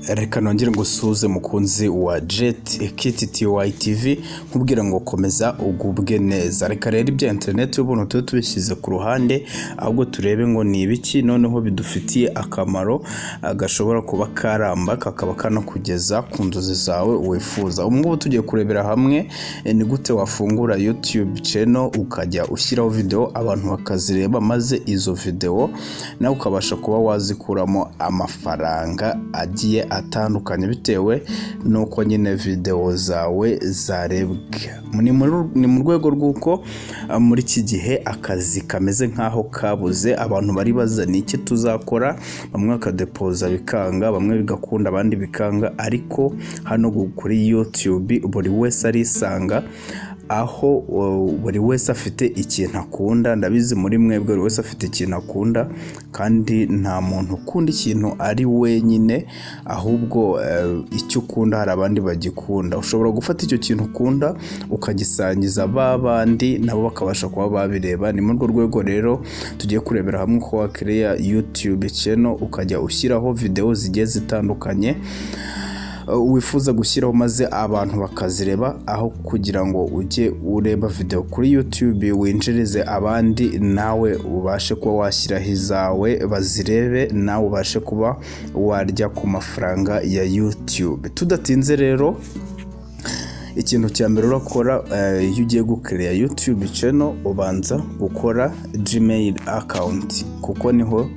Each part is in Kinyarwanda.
Reka nongere ngusuhuze mukunzi wa Jet Kit TY TV nkubwira ngo komeza ugubwe neza. Reka rero ibya internet y'ubuntu tube tubishyize ku ruhande ahubwo turebe ngo ni ibiki noneho bidufitiye akamaro gashobora kuba karamba kakaba kanakugeza ku nzozi zawe wifuza. Ubwo tugiye kurebera hamwe ni gute wafungura YouTube channel ukajya ushyiraho video abantu bakazireba maze izo video nawe ukabasha kuba wazikuramo amafaranga agiye atandukanye bitewe nuko nyine video zawe zarebwe. Ni mu rwego rw'uko muri iki gihe akazi kameze nkaho kabuze, abantu bari bazana iki tuzakora, bamwe bakadepoza bikanga, bamwe bigakunda abandi bikanga, ariko hano kuri YouTube buri wese arisanga aho buri wese afite ikintu akunda. Ndabizi muri mwebwe buri wese afite ikintu akunda kandi nta muntu ukunda ikintu ari wenyine, ahubwo icyo ukunda hari abandi bagikunda. Ushobora gufata icyo kintu ukunda ukagisangiza babandi nabo bakabasha kuba babireba. Ni muri urwo rwego rero tugiye kurebera hamwe ko wakiriya YouTube channel ukajya ushyiraho video zigiye zitandukanye wifuza gushyiraho maze abantu bakazireba, aho kugira ngo ujye ureba video kuri YouTube winjirize abandi nawe ubashe kuba washyiraho izawe bazirebe nawe ubashe kuba warya ku mafaranga ya YouTube. Tudatinze rero ikintu cya mbere urakora iyo ugiye gukorera YouTube channel ubanza gukora Gmail account, kuko niho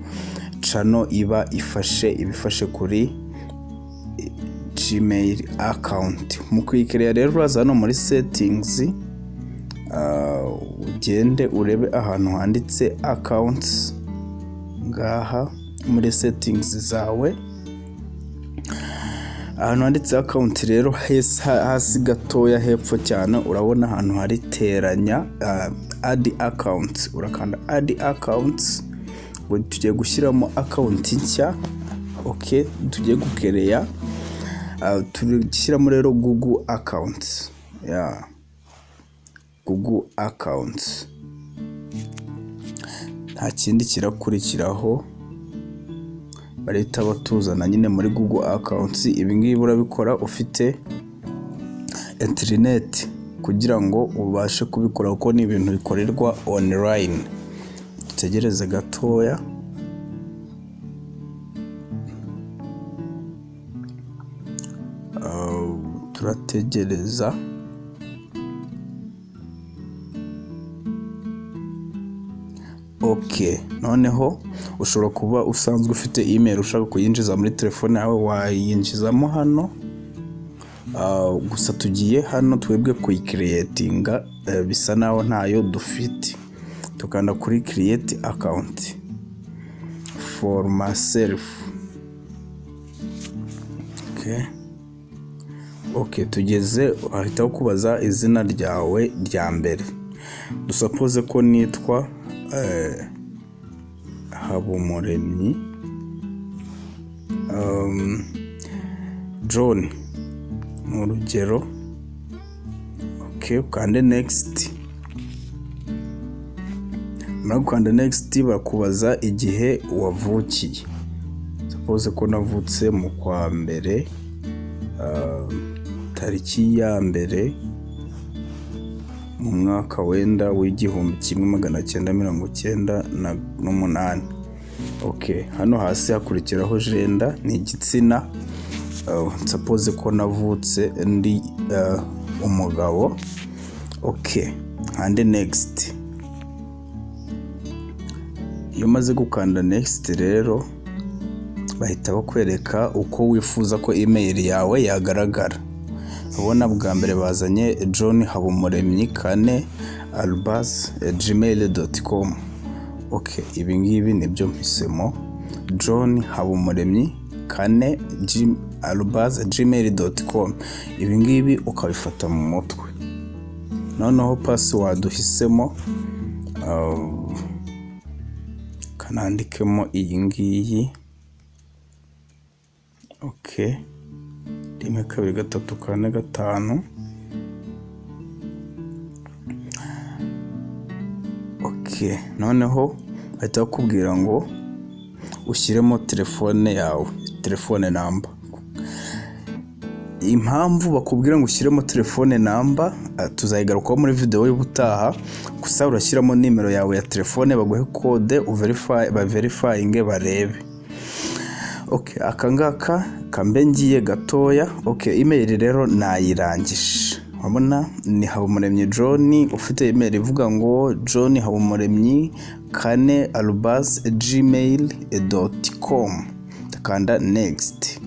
channel iba ibifashe kuri Gmail account. Mu kuyikirera rero uraza hano muri settings, ugende urebe ahantu handitse accounts ngaha muri settings zawe. Ahantu handitse account rero hasi gatoya hepfo cyane urabona ahantu hari teranya add account, urakanda add account. Tugiye gushyiramo account nshya. Okay, tugiye gukereya turishyiramo rero Google account. Google account nta kindi kirakurikiraho, barita batuzana nyine muri Google accounts. Ibi ngibi urabikora ufite internet kugira ngo ubashe kubikora, kuko ni ibintu bikorerwa online. Dutegereze gatoya. Turategereza. Okay, noneho ushobora kuba usanzwe ufite email ushaka kuyinjiza muri telefone yawe, wayinjizamo hano. Gusa tugiye hano twebwe kuyicreatinga, bisa naho ntayo dufite. Tukanda kuri create account for myself. Okay, tugeze ahita kubaza izina ryawe rya mbere. Dusuppose ko nitwa Habumuremyi John urugero. Okay, ukande next. Ukanda next bakubaza igihe wavukiye. Suppose ko navutse mu kwa mbere tariki ya mbere mu mwaka wenda w'1998. Okay, hano hasi hakurikiraho gender ni igitsina. Suppose ko navutse ndi umugabo. Okay, and next. Iyo maze gukanda next rero bahita bakwereka uko wifuza ko email yawe yagaragara. Ubona bwa mbere bazanye John Habumuremyi 4@gmail.com. Okay, ibi ngibi nibyo mpisemo, John Habumuremyi 4@gmail.com. Ibi ngibi ukabifata mu mutwe. Noneho password uhisemo kanandikemo iyi ngiyi. Okay, 1 2 3 4 5. Okay, noneho bahita bakubwira ngo ushyiremo telefone yawe, telefone number. impamvu bakubwira ngo ushyiremo telefone namba tuzayigarukaho muri video y'ubutaha. Gusa urashyiramo nimero yawe ya telefone, baguhe code verifying barebe. Okay, akangaka kambe ngiye gatoya. Okay, email rero nayirangije. Urabona ni Habumuremyi John, ufite email ivuga ngo johnhabumuremyi@gmail.com. Takanda next.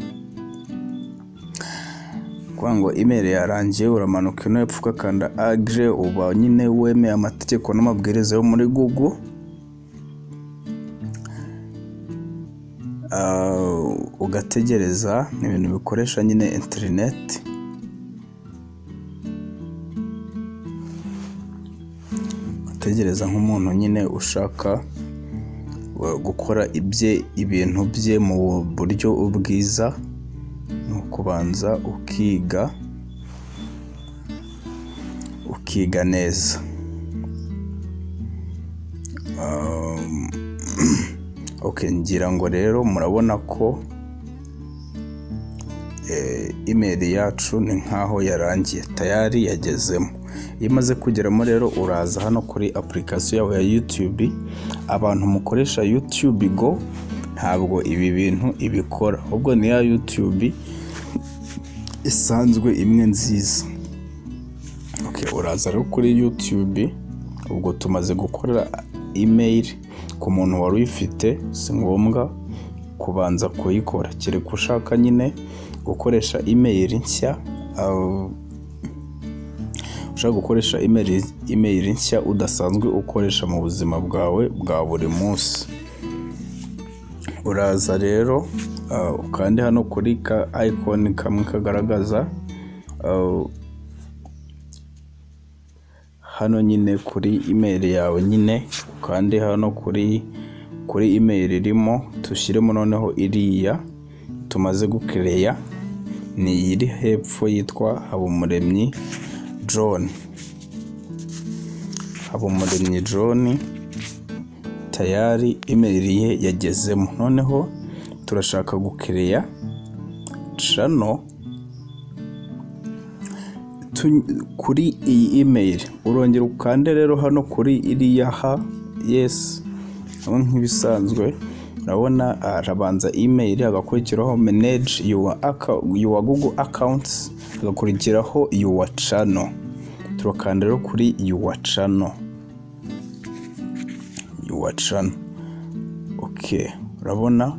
Kwa ngo email yarangiye, uramanuka ino hepfo ukakanda agree, uba nyine wemeye amategeko n'amabwiriza yo muri Google. Ugategereza, ni ibintu bikoresha nyine internet. Ugategereza nk'umuntu nyine ushaka gukora ibintu bye mu buryo bwiza, no kubanza ukiga neza. Okay, ngira ngo rero murabona ko email yacu ni nkaho yarangiye, tayari yagezemo. Iyo imaze kugeramo rero uraza hano kuri application yawe ya YouTube. Abantu mukoresha YouTube Go ntabwo ibi bintu ibikora, ahubwo ni ya YouTube isanzwe imwe nziza. Okay, uraza rero kuri YouTube. Ubwo tumaze gukorera email ku muntu wari uyifite, si ngombwa kubanza kuyikora, kereka ushaka nyine gukoresha email nshya. Ushaka gukoresha email nshya udasanzwe ukoresha mu buzima bwawe bwa buri munsi. Uraza rero ukande hano kuri ka icon kamwe kagaragaza hano nyine kuri email yawe, nyine ukande hano kuri email irimo, tushyiremo noneho iriya tumaze gucreate, ni iri hepfo yitwa Habumuremyi John. Habumuremyi John tayari email ye yagezemo. Noneho turashaka gucreate channel kuri iyi email. Urongera ukande rero hano kuri iriya yes, nk'ibisanzwe. Urabona arabanza email, agakurikiraho manage your Google accounts, agakurikiraho your channel. Turakanda rero kuri your channel. Okay, urabona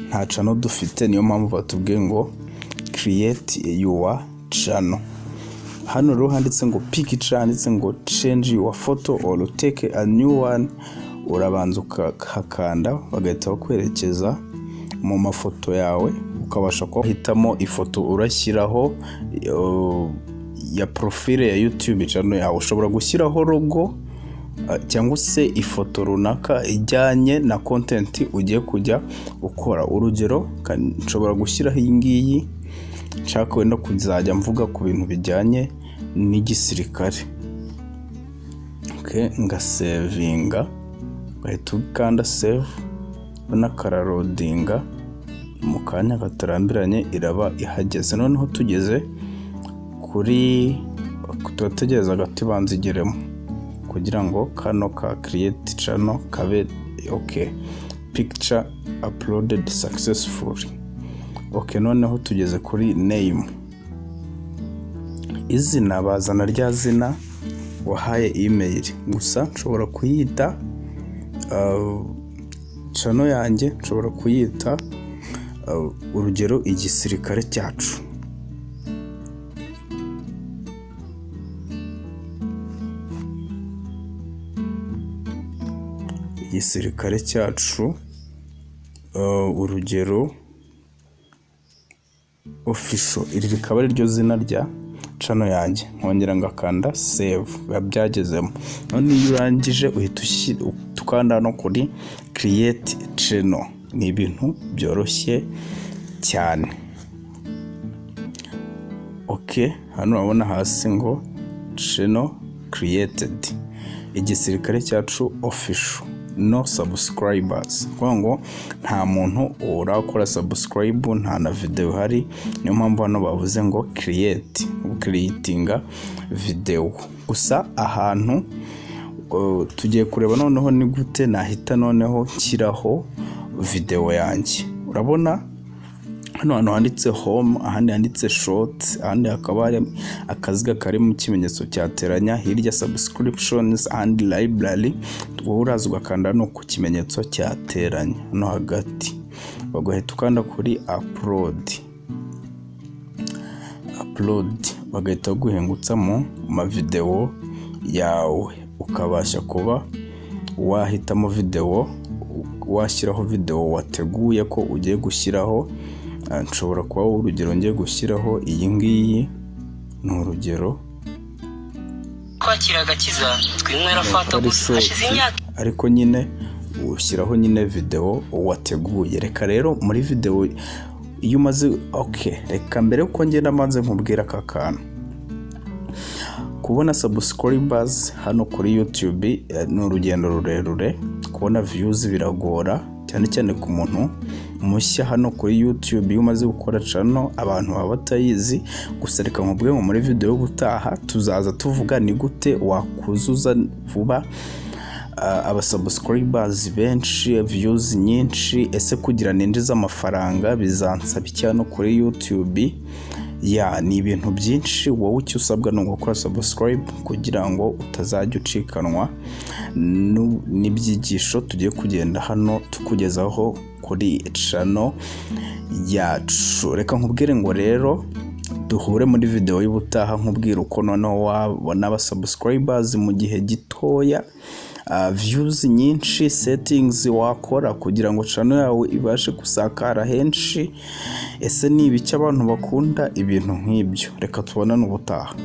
nta channel dufite, niyo mpamvu batubwiye ngo create your channel. Hano rero handitse ngo picture, handitse ngo change your photo or take a new one. Urabanza ukahakanda, bagahita bakwerekeza mu mafoto yawe, ukabasha kuhitamo ifoto urashyiraho ya profile ya YouTube channel yawe. Ushobora gushyiraho logo cyangwa se ifoto runaka ijyanye na content ugiye kujya ukora. Urugero, nshobora gushyiraho iyi ngiyi, nshaka wenda kuzajya mvuga ku bintu bijyanye n'igisirikare. Okay, ngasevinga, bahita ukanda save, banakararodinga, mu kanya gatarambiranye iraba ihageze. Noneho tugeze kuri turategereza gato ibanza igeremo kugira ngo kano ka create channel kabe okay. Picture uploaded successfully. Okay, noneho tugeze kuri name. Izina bazana rya zina wahaye email, gusa nshobora kuyita channel yanjye, nshobora kuyita urugero igisirikare cyacu. Igisirikare cyacu, urugero official. Iri rikaba ari ryo zina rya channel yanjye. Nkongera ngakanda save, byagezemo. None iyo urangije uhita tukanda no kuri create channel. Ni ibintu byoroshye cyane. Okay, hano urabona hasi ngo channel created, igisirikare cyacu official. no subscribers, kuvuga ngo nta muntu urakora subscribe, nta na video hari. Niyo mpamvu hano bavuze ngo creatinga video. Gusa ahantu tugiye kureba noneho ni gute nahita noneho nshyiraho video yanjye. Urabona hano hantu handitse home, ahandi handitse short, ahandi hakaba hari akaziga kari mu kimenyetso cyateranya, hirya subscriptions and library. Uraza ugakanda no ku kimenyetso cyateranya no hagati, bagahita ukanda kuri upload, bagahita guhengutsamo amavideo yawe, ukabasha kuba wahitamo video, washyiraho video wateguye ko ugiye gushyiraho. Nshobora kuba urugero ngiye gushyiraho iyi ngiyi, ni urugero kwakira agakiza twinywera fanta gusa hashize imyaka, ariko nyine ushyiraho nyine video wateguye. Reka rero muri video iyo umaze reka mbere uko ngenda manze nkubwira aka kantu. Kubona subscribers hano kuri YouTube ni urugendo rurerure, kubona views biragora cyane cyane ku muntu mushya hano kuri YouTube. Iyo umaze gukora channel abantu baba batayizi. Gusa reka nkubwire ngo muri video y'ubutaha tuzaza tuvuga ni gute wakuzuza vuba aba subscribers benshi, views nyinshi. Ese kugira ninjiza amafaranga bizansaba cyane kuri YouTube. Ni ibintu byinshi, wowe icyo usabwa ni gukora subscribe kugira ngo utazajya ucikanwa n'ibyigisho tugiye kugenda hano tukugezaho kuri channel yacu. Reka nkubwire ngo rero duhure muri video y'ubutaha nkubwira uko noneho wabona aba subscribers mu gihe gitoya, views nyinshi, settings wakora kugira ngo channel yawe ibashe gusakara henshi. Ese ni ibiki abantu bakunda ibintu nk'ibyo? Reka tubonane ubutaha.